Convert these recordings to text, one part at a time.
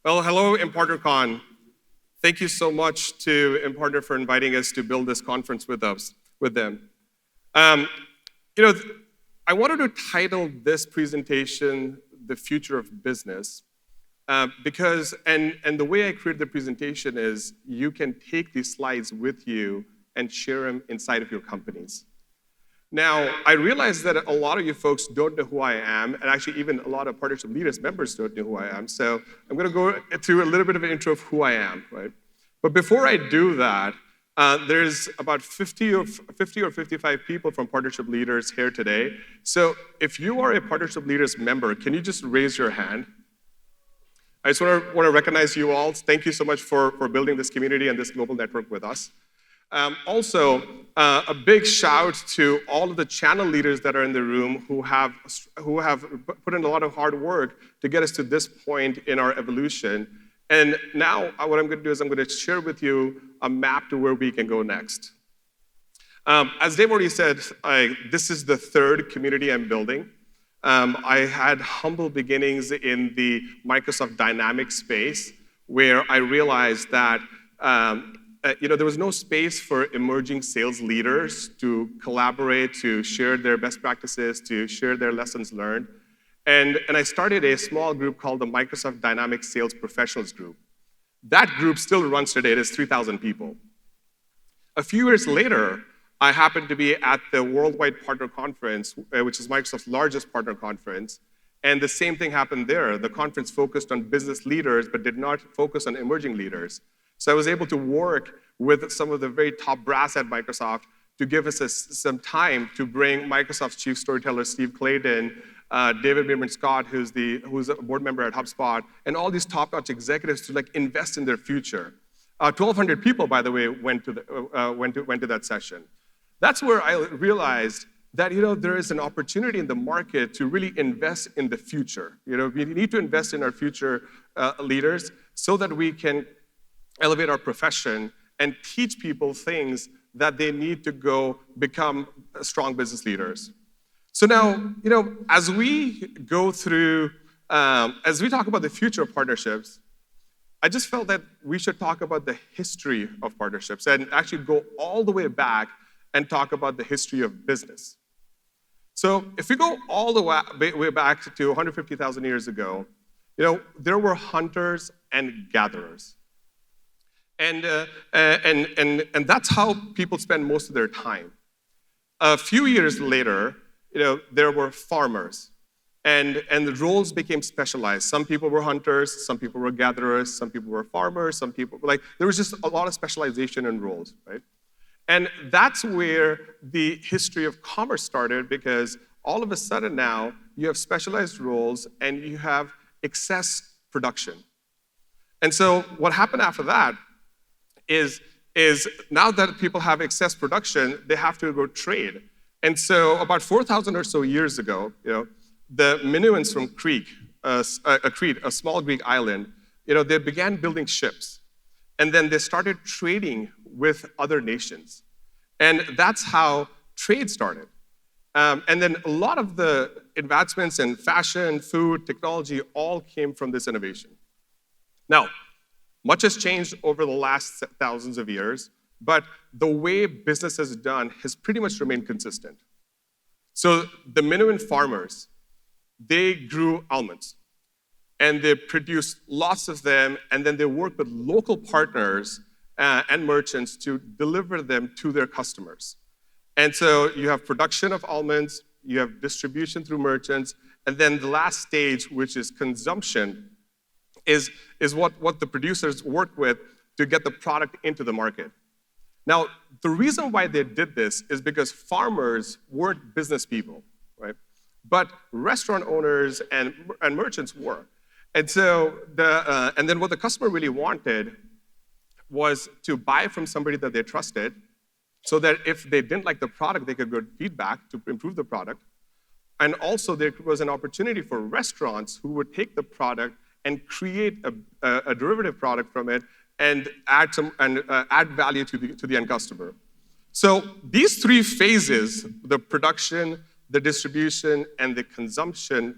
Well, hello, ImpartnerCon. Thank you so much to Impartner for inviting us to build this conference with them. Um, I wanted to title this presentation "The Future of Business" because, and the way I created the presentation is you can take these slides with you and share them inside of your companies. Now, I realize that a lot of you folks don't know who I am, and actually even a lot of partnership leaders members don't know who I am. So I'm going to go through a little bit of an intro of who I am, right? But before I do that, there's about 50 or 55 people from Partnership Leaders here today. So if you are a Partnership Leaders member, can you just raise your hand? I just want to recognize you all. Thank you so much for building this community and this global network with us. Also, a big shout to all of the channel leaders that are in the room who have put in a lot of hard work to get us to this point in our evolution. And now what I'm going to do is I'm going to share with you a map to where we can go next. As Dave already said, this is the third community I'm building. I had humble beginnings in the Microsoft Dynamics space where I realized that there was no space for emerging sales leaders to collaborate, to share their best practices, to share their lessons learned. And I started a small group called the Microsoft Dynamics Sales Professionals Group. That group still runs today. It is 3,000 people. A few years later, I happened to be at the Worldwide Partner Conference, which is Microsoft's largest partner conference. And the same thing happened there. The conference focused on business leaders, but did not focus on emerging leaders. So I was able to work with some of the very top brass at Microsoft to give us some time to bring Microsoft's chief storyteller, Steve Clayton, David Meerman-Scott, who's a board member at HubSpot, and all these top-notch executives to invest in their future. 1,200 people, by the way, went to that session. That's where I realized that there is an opportunity in the market to really invest in the future. We need to invest in our future leaders so that we can elevate our profession and teach people things that they need to go become strong business leaders. So now, as we go through, as we talk about the future of partnerships, I just felt that we should talk about the history of partnerships and actually go all the way back and talk about the history of business. So if we go all the way back to 150,000 years ago, there were hunters and gatherers. And that's how people spend most of their time. A few years later, there were farmers, and the roles became specialized. Some people were hunters, some people were gatherers, some people were farmers, some people there was just a lot of specialization in roles, right? And that's where the history of commerce started, because all of a sudden now you have specialized roles and you have excess production. And so what happened after that is now that people have excess production, they have to go trade. And so about 4,000 or so years ago, the Minoans from Crete, a small Greek island, they began building ships. And then they started trading with other nations. And that's how trade started. And then a lot of the advancements in fashion, food, technology all came from this innovation. Now, much has changed over the last thousands of years, but the way business is done has pretty much remained consistent. So the Minoan farmers, they grew almonds, and they produced lots of them, and then they worked with local partners and merchants to deliver them to their customers. And so you have production of almonds, you have distribution through merchants, and then the last stage, which is consumption, is what the producers work with to get the product into the market. Now, the reason why they did this is because farmers weren't business people, right? But restaurant owners and merchants were. And so and then what the customer really wanted was to buy from somebody that they trusted, so that if they didn't like the product, they could get feedback to improve the product. And also there was an opportunity for restaurants who would take the product and create a derivative product from it and add value to the end customer. So these three phases, the production, the distribution, and the consumption,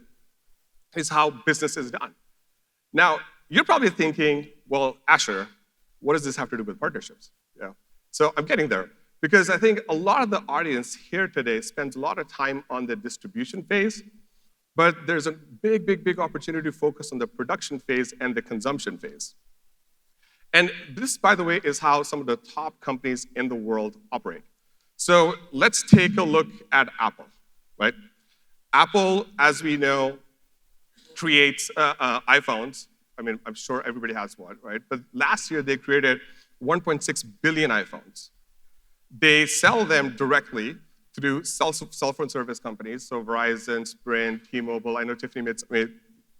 is how business is done. Now, you're probably thinking, well, Asher, what does this have to do with partnerships? Yeah. So I'm getting there, because I think a lot of the audience here today spends a lot of time on the distribution phase, but there's a big, big, big opportunity to focus on the production phase and the consumption phase. And this, by the way, is how some of the top companies in the world operate. So let's take a look at Apple, right? Apple, as we know, creates iPhones. I mean, I'm sure everybody has one, right? But last year, they created 1.6 billion iPhones. They sell them directly through cell phone service companies, so Verizon, Sprint, T-Mobile. I know Tiffany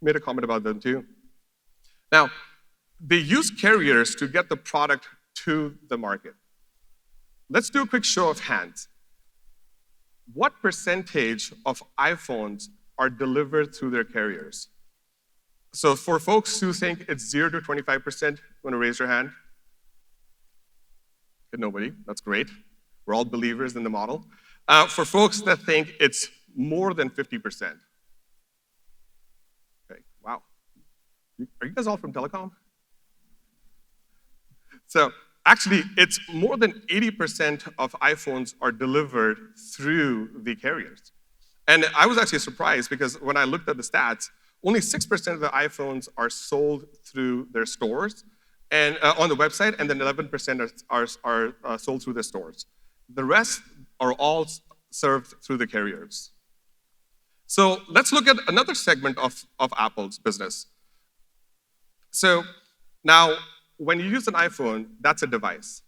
made a comment about them too. Now, they use carriers to get the product to the market. Let's do a quick show of hands. What percentage of iPhones are delivered through their carriers? So for folks who think it's 0 to 25%, want to raise your hand? Okay, nobody, that's great. We're all believers in the model. For folks that think it's more than 50%. Okay, wow. Are you guys all from telecom? So actually, it's more than 80% of iPhones are delivered through the carriers. And I was actually surprised, because when I looked at the stats, only 6% of the iPhones are sold through their stores and on the website, and then 11% are sold through their stores. The rest are all served through the carriers. So let's look at another segment of Apple's business. So now, when you use an iPhone, that's a device.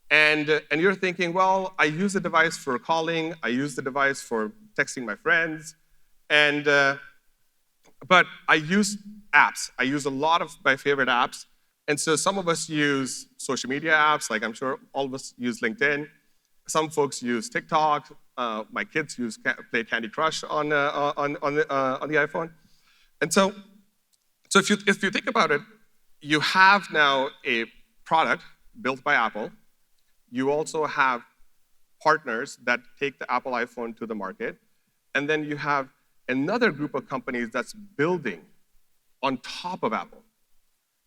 And you're thinking, well, I use the device for calling, I use the device for texting my friends, but I use apps. I use a lot of my favorite apps. And so some of us use social media apps, like I'm sure all of us use LinkedIn. Some folks use TikTok. My kids play Candy Crush on the iPhone. And so if you think about it, you have now a product built by Apple. You also have partners that take the Apple iPhone to the market. And then you have another group of companies that's building on top of Apple.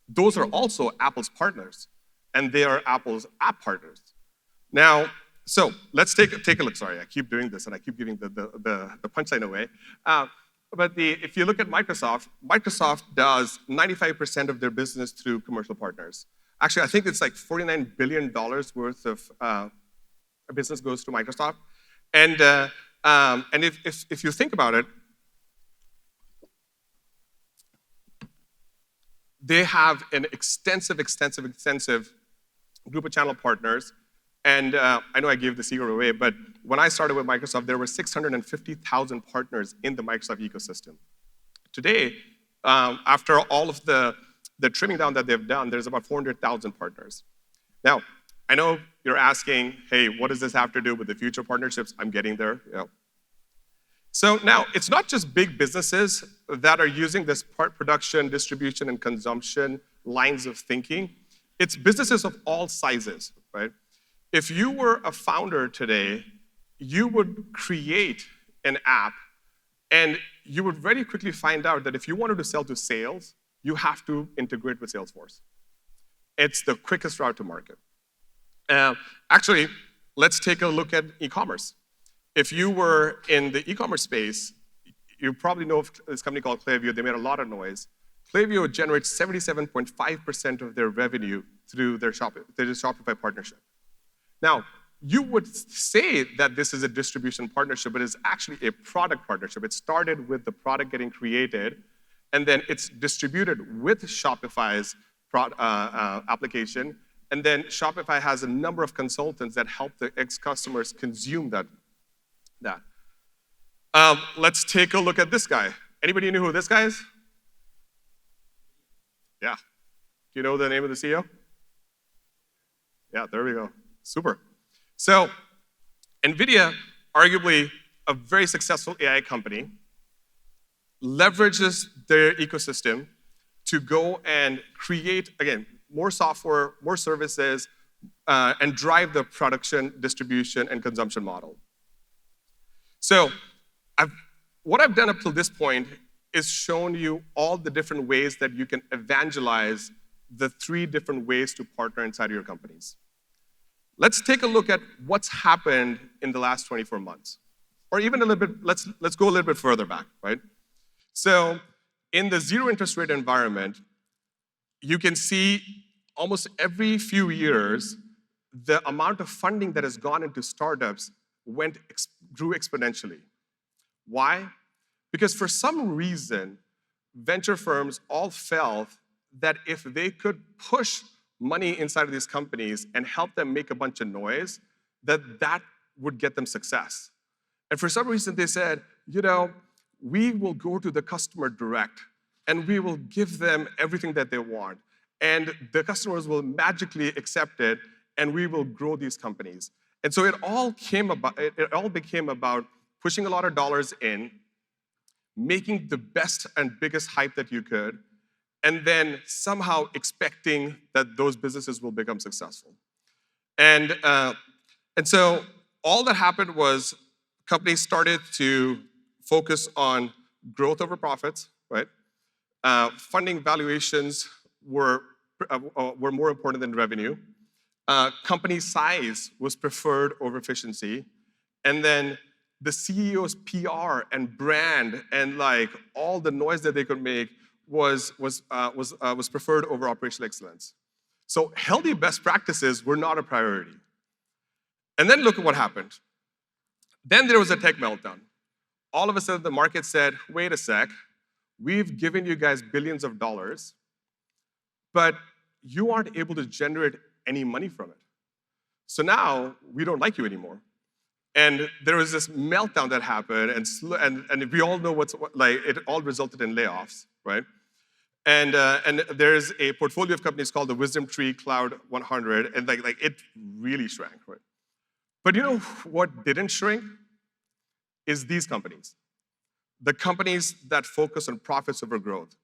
Those are also Apple's partners, and they are Apple's app partners. Now, so let's take a look. Sorry, I keep doing this, and I keep giving the punchline away. But if you look at Microsoft does 95% of their business through commercial partners. Actually, I think it's like $49 billion worth of business goes to Microsoft. And if you think about it, they have an extensive group of channel partners. And I know I gave the secret away, but when I started with Microsoft, there were 650,000 partners in the Microsoft ecosystem. Today, after all of the trimming down that they've done, there's about 400,000 partners. Now, I know you're asking, hey, what does this have to do with the future partnerships? I'm getting there. Yeah. So now, it's not just big businesses that are using this part production, distribution, and consumption lines of thinking. It's businesses of all sizes, right? If you were a founder today, you would create an app, and you would very quickly find out that if you wanted to sell to sales, you have to integrate with Salesforce. It's the quickest route to market. Actually, let's take a look at e-commerce. If you were in the e-commerce space, you probably know of this company called Klaviyo. They made a lot of noise. Klaviyo generates 77.5% of their revenue through their Shopify partnership. Now, you would say that this is a distribution partnership, but it's actually a product partnership. It started with the product getting created, and then it's distributed with Shopify's application, and then Shopify has a number of consultants that help the ex-customers consume that. Let's take a look at this guy. Anybody know who this guy is? Yeah. Do you know the name of the CEO? Yeah, there we go. Super. So, NVIDIA, arguably a very successful AI company, leverages their ecosystem to go and create, again, more software, more services, and drive the production, distribution, and consumption model. So, what I've done up till this point is shown you all the different ways that you can evangelize the 3 different ways to partner inside of your companies. Let's take a look at what's happened in the last 24 months. Or even a little bit, let's go a little bit further back, right? So in the zero interest rate environment, you can see almost every few years, the amount of funding that has gone into startups grew exponentially. Why? Because for some reason, venture firms all felt that if they could push money inside of these companies and help them make a bunch of noise, that would get them success. And for some reason, they said, we will go to the customer direct, and we will give them everything that they want. And the customers will magically accept it, and we will grow these companies. And so it all became about pushing a lot of dollars in, making the best and biggest hype that you could, and then somehow expecting that those businesses will become successful. And so all that happened was companies started to focus on growth over profits, right? Funding valuations were more important than revenue. Company size was preferred over efficiency. And then the CEO's PR and brand and all the noise that they could make was preferred over operational excellence. So healthy best practices were not a priority. And then look at what happened. Then there was a tech meltdown. All of a sudden, the market said, wait a sec, we've given you guys billions of dollars, but you aren't able to generate any money from it. So now, we don't like you anymore. And there was this meltdown that happened, and we all know it all resulted in layoffs, right? And there's a portfolio of companies called the Wisdom Tree Cloud 100, and it really shrank, right? But you know what didn't shrink? Is these companies. The companies that focus on profits over growth.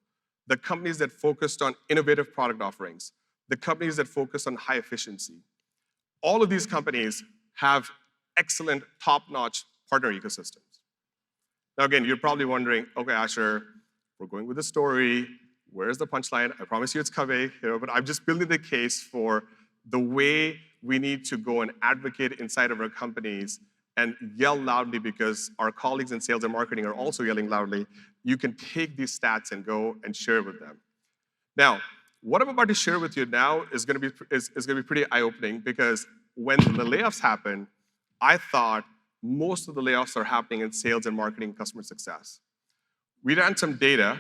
The companies that focused on innovative product offerings. The companies that focus on high efficiency. All of these companies have excellent, top-notch partner ecosystems. Now again, you're probably wondering, okay, Asher, we're going with the story. Where's the punchline? I promise you it's coming, but I'm just building the case for the way we need to go and advocate inside of our companies and yell loudly because our colleagues in sales and marketing are also yelling loudly. You can take these stats and go and share with them. Now, what I'm about to share with you now is going to be pretty eye-opening because when the layoffs happen, I thought most of the layoffs are happening in sales and marketing customer success. We ran some data,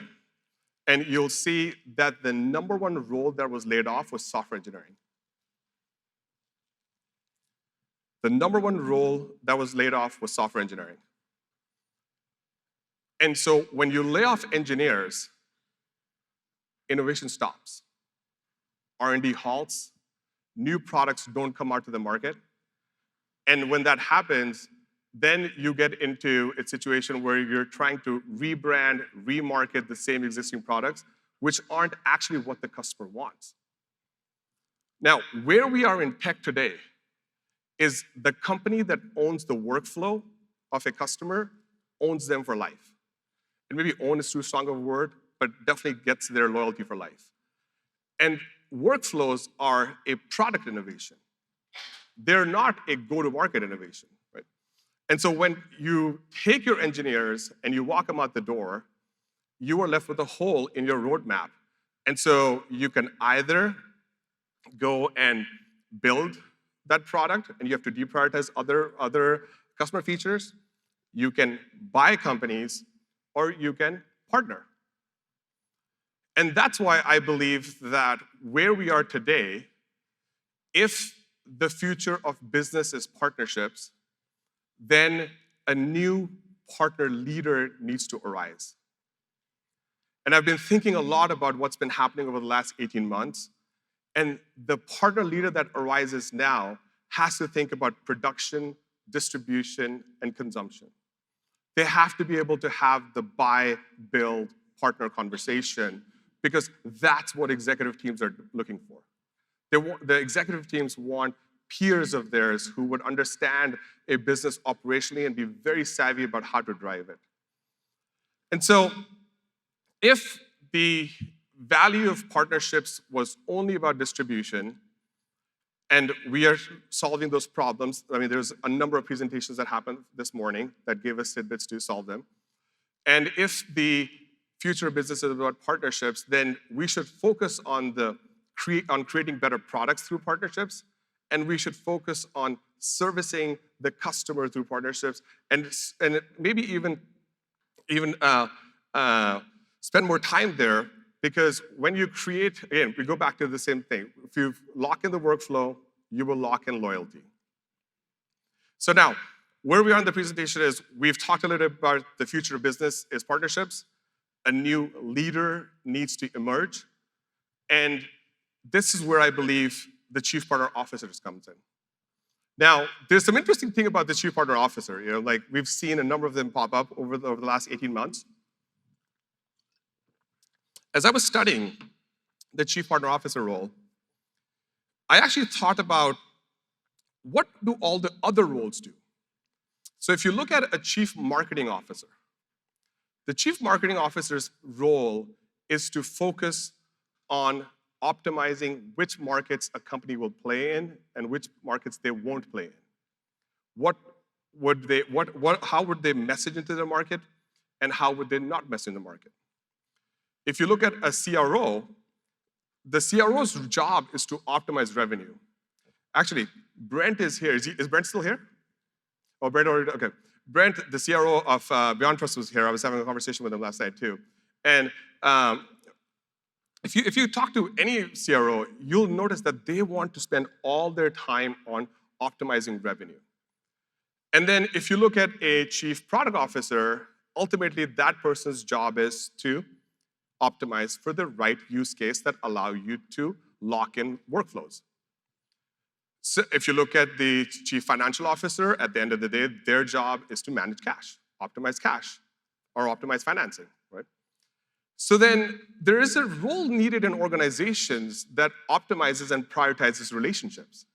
and you'll see that the #1 role that was laid off was software engineering. The #1 role that was laid off was software engineering. And so when you lay off engineers, innovation stops. R&D halts, new products don't come out to the market. And when that happens, then you get into a situation where you're trying to rebrand, remarket the same existing products, which aren't actually what the customer wants. Now, where we are in tech today is the company that owns the workflow of a customer owns them for life. And maybe own is too strong of a word, but definitely gets their loyalty for life. And workflows are a product innovation. They're not a go-to-market innovation, right? And so when you take your engineers and you walk them out the door, you are left with a hole in your roadmap. And so you can either go and build that product, and you have to deprioritize other customer features. You can buy companies, or you can partner. And that's why I believe that where we are today, if the future of business is partnerships, then a new partner leader needs to arise. And I've been thinking a lot about what's been happening over the last 18 months. And the partner leader that arises now has to think about production, distribution, and consumption. They have to be able to have the buy, build, partner conversation because that's what executive teams are looking for. The executive teams want peers of theirs who would understand a business operationally and be very savvy about how to drive it. And so if the value of partnerships was only about distribution, and we are solving those problems, I mean, there's a number of presentations that happened this morning that gave us tidbits to solve them. And if the future of business is about partnerships, then we should focus on creating better products through partnerships, and we should focus on servicing the customer through partnerships, and maybe even spend more time there, because when you create, again, we go back to the same thing. If you lock in the workflow, you will lock in loyalty. So now, where we are in the presentation is we've talked a little bit about the future of business is partnerships. A new leader needs to emerge. And this is where I believe the Chief Partner Officers comes in. Now, there's some interesting thing about the Chief Partner Officer. Like we've seen a number of them pop up over the last 18 months. As I was studying the Chief Partner Officer role, I actually thought about what do all the other roles do? So if you look at a Chief Marketing Officer, the Chief Marketing Officer's role is to focus on optimizing which markets a company will play in and which markets they won't play in. How would they message into the market, and how would they not message in the market? If you look at a CRO, the CRO's job is to optimize revenue. Actually, Brent is here. Is Brent still here? Oh, Brent already, okay. Brent, the CRO of Beyond Trust, was here. I was having a conversation with him last night too. And if you talk to any CRO, you'll notice that they want to spend all their time on optimizing revenue. And then if you look at a Chief Product Officer, ultimately that person's job is to optimize for the right use case that allow you to lock in workflows. So if you look at the Chief Financial Officer, at the end of the day, their job is to manage cash, or optimize financing, right? So then there is a role needed in organizations that optimizes and prioritizes relationships.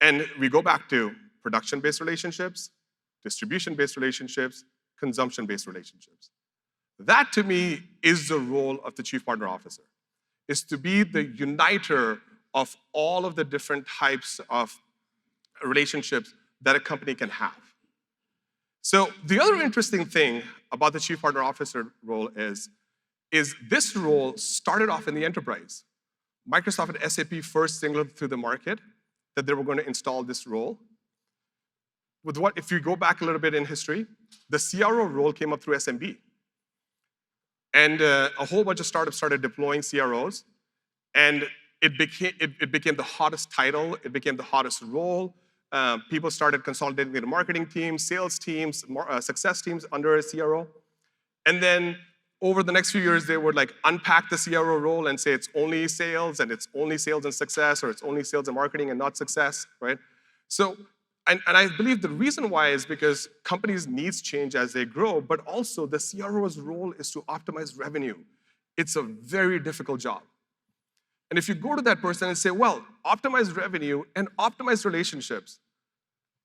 And we go back to production-based relationships, distribution-based relationships, consumption-based relationships. That, to me, is the role of the Chief Partner Officer, is to be the uniter of all of the different types of relationships that a company can have. So the other interesting thing about the Chief Partner Officer role is this role started off in the enterprise. Microsoft and SAP first signaled to the market that they were going to install this role. If you go back a little bit in history, the CRO role came up through SMB. And a whole bunch of startups started deploying CROs, and it became the hottest title, it became the hottest role. People started consolidating their marketing teams, sales teams, success teams under a CRO. And then over the next few years, they would like unpack the CRO role and say it's only sales, and it's only sales and success, or it's only sales and marketing and not success, right? So, and I believe the reason why is because companies' needs change as they grow, but also the CRO's role is to optimize revenue. It's a very difficult job. And if you go to that person and say, well, optimize revenue and optimize relationships,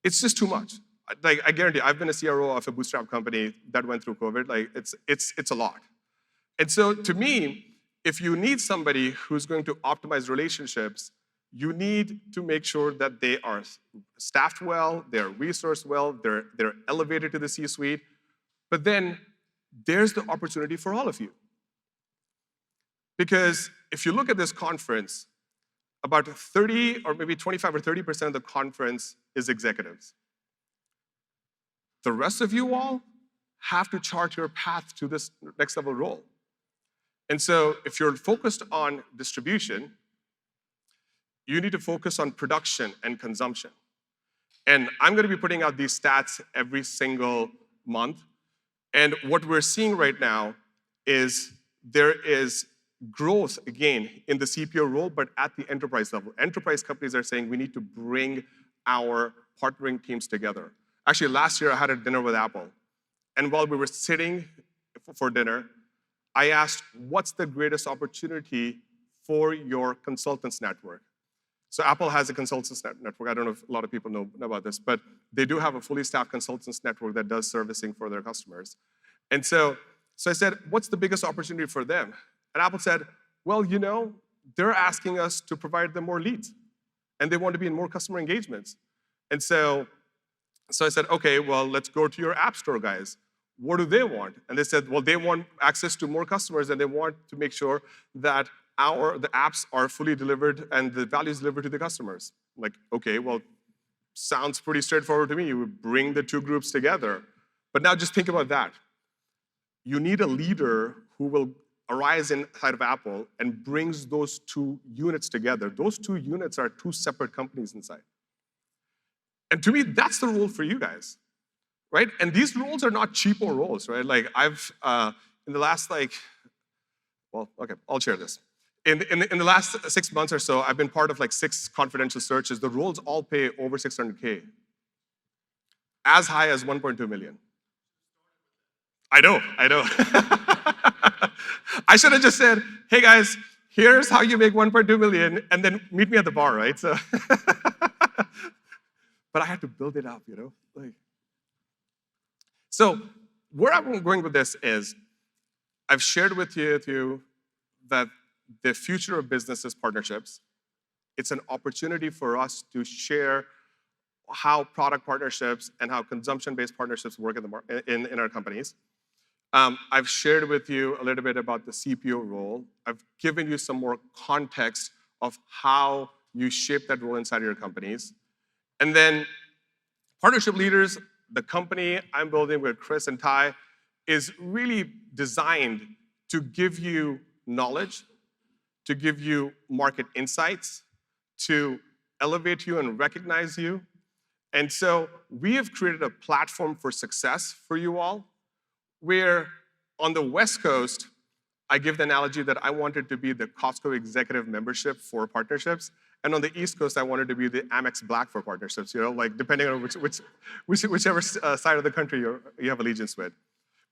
it's just too much. Like, I guarantee, I've been a CRO of a bootstrap company that went through COVID. Like, it's a lot. And so to me, if you need somebody who's going to optimize relationships, you need to make sure that they are staffed well, they're resourced well, they're elevated to the C-suite. But then there's the opportunity for all of you. Because if you look at this conference, about 30 or maybe 25 or 30% of the conference is executives. The rest of you all have to chart your path to this next level role. And so if you're focused on distribution, you need to focus on production and consumption. And I'm going to be putting out these stats every single month. And what we're seeing right now is there is growth, again, in the CPO role, but at the enterprise level. Enterprise companies are saying we need to bring our partnering teams together. Actually, last year I had a dinner with Apple. And while we were sitting for dinner, I asked, what's the greatest opportunity for your consultants network? So Apple has a consultants network. I don't know if a lot of people know about this, but they do have a fully staffed consultants network that does servicing for their customers. And so So I said, what's the biggest opportunity for them? And Apple said, well, they're asking us to provide them more leads, and they want to be in more customer engagements. And so I said, okay, well, let's go to your App Store guys. What do they want? And they said, well, they want access to more customers, and they want to make sure that the apps are fully delivered and the value is delivered to the customers. I'm like, okay, well, sounds pretty straightforward to me. You would bring the two groups together. But now just think about that. You need a leader who will arise inside of Apple and brings those two units together. Those two units are two separate companies inside. And to me, that's the role for you guys, right? And these roles are not cheapo roles, right? Like I've, in the last well, okay, I'll share this. In the last 6 months or so, I've been part of 6 confidential searches. The roles all pay over 600K, as high as 1.2 million. I know. I should have just said, hey guys, here's how you make 1.2 million, and then meet me at the bar, right? So, but I had to build it up, So where I'm going with this is, I've shared with you that the future of business is partnerships. It's an opportunity for us to share how product partnerships and how consumption-based partnerships work in our companies. I've shared with you a little bit about the CPO role. I've given you some more context of how you shape that role inside of your companies. And then partnership leaders, the company I'm building with Chris and Ty, is really designed to give you knowledge, to give you market insights, to elevate you and recognize you. And so we have created a platform for success for you all, where on the West Coast, I give the analogy that I wanted to be the Costco executive membership for partnerships. And on the East Coast, I wanted to be the Amex Black for partnerships, depending on whichever side of the country you have allegiance with.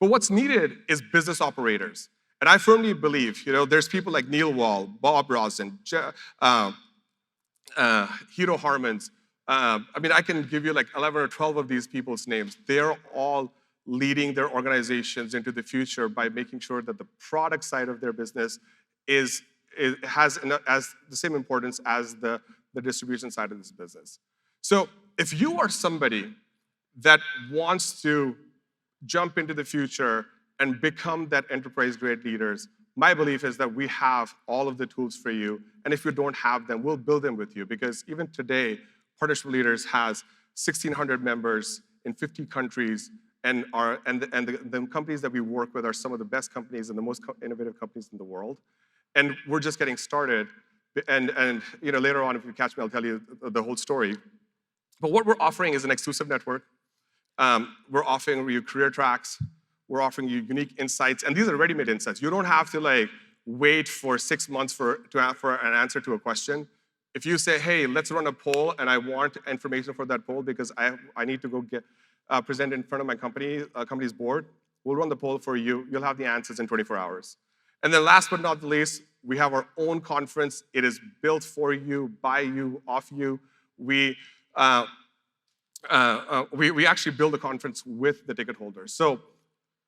But what's needed is business operators. And I firmly believe, there's people like Neil Wall, Bob Rosen, Hiro Harmons. I can give you 11 or 12 of these people's names. They're all leading their organizations into the future by making sure that the product side of their business has the same importance as the distribution side of this business. So if you are somebody that wants to jump into the future and become that enterprise-grade leaders, my belief is that we have all of the tools for you. And if you don't have them, we'll build them with you. Because even today, Partnership Leaders has 1,600 members in 50 countries. And the companies that we work with are some of the best companies and the most innovative companies in the world. And we're just getting started. And later on, if you catch me, I'll tell you the whole story. But what we're offering is an exclusive network. We're offering you career tracks. We're offering you unique insights. And these are ready-made insights. You don't have to wait for 6 months for an answer to a question. If you say, hey, let's run a poll, and I want information for that poll because I need to go present in front of my company's board, we'll run the poll for you. You'll have the answers in 24 hours. And then last but not the least, we have our own conference. It is built for you, by you, of you. We actually build a conference with the ticket holders. So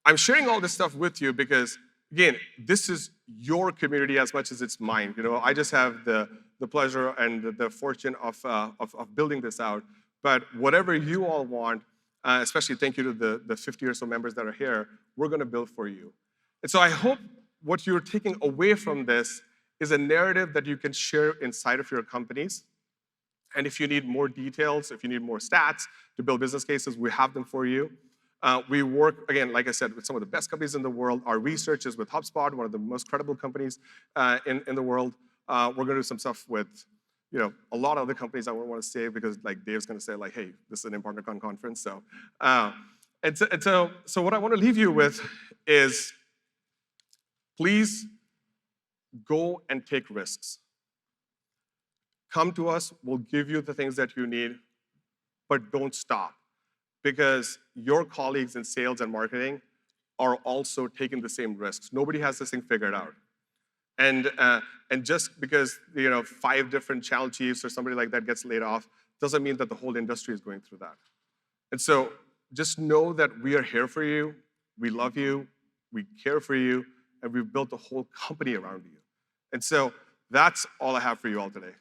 I'm sharing all this stuff with you because, again, this is your community as much as it's mine. I just have the pleasure and the fortune of building this out. But whatever you all want, especially thank you to the 50 or so members that are here, we're going to build for you. And so I hope what you're taking away from this is a narrative that you can share inside of your companies. And if you need more details, if you need more stats to build business cases, we have them for you. We work, again, like I said, with some of the best companies in the world. Our research is with HubSpot, one of the most credible companies in the world. We're going to do some stuff with a lot of other companies I wouldn't want to say because Dave's going to say hey, this is an ImpartnerCon conference. So, so what I want to leave you with is please go and take risks. Come to us, we'll give you the things that you need, but don't stop. Because your colleagues in sales and marketing are also taking the same risks. Nobody has this thing figured out. And just because 5 different channel chiefs or somebody like that gets laid off doesn't mean that the whole industry is going through that. And so just know that we are here for you. We love you. we care for you, and we've built a whole company around you. And so that's all I have for you all today.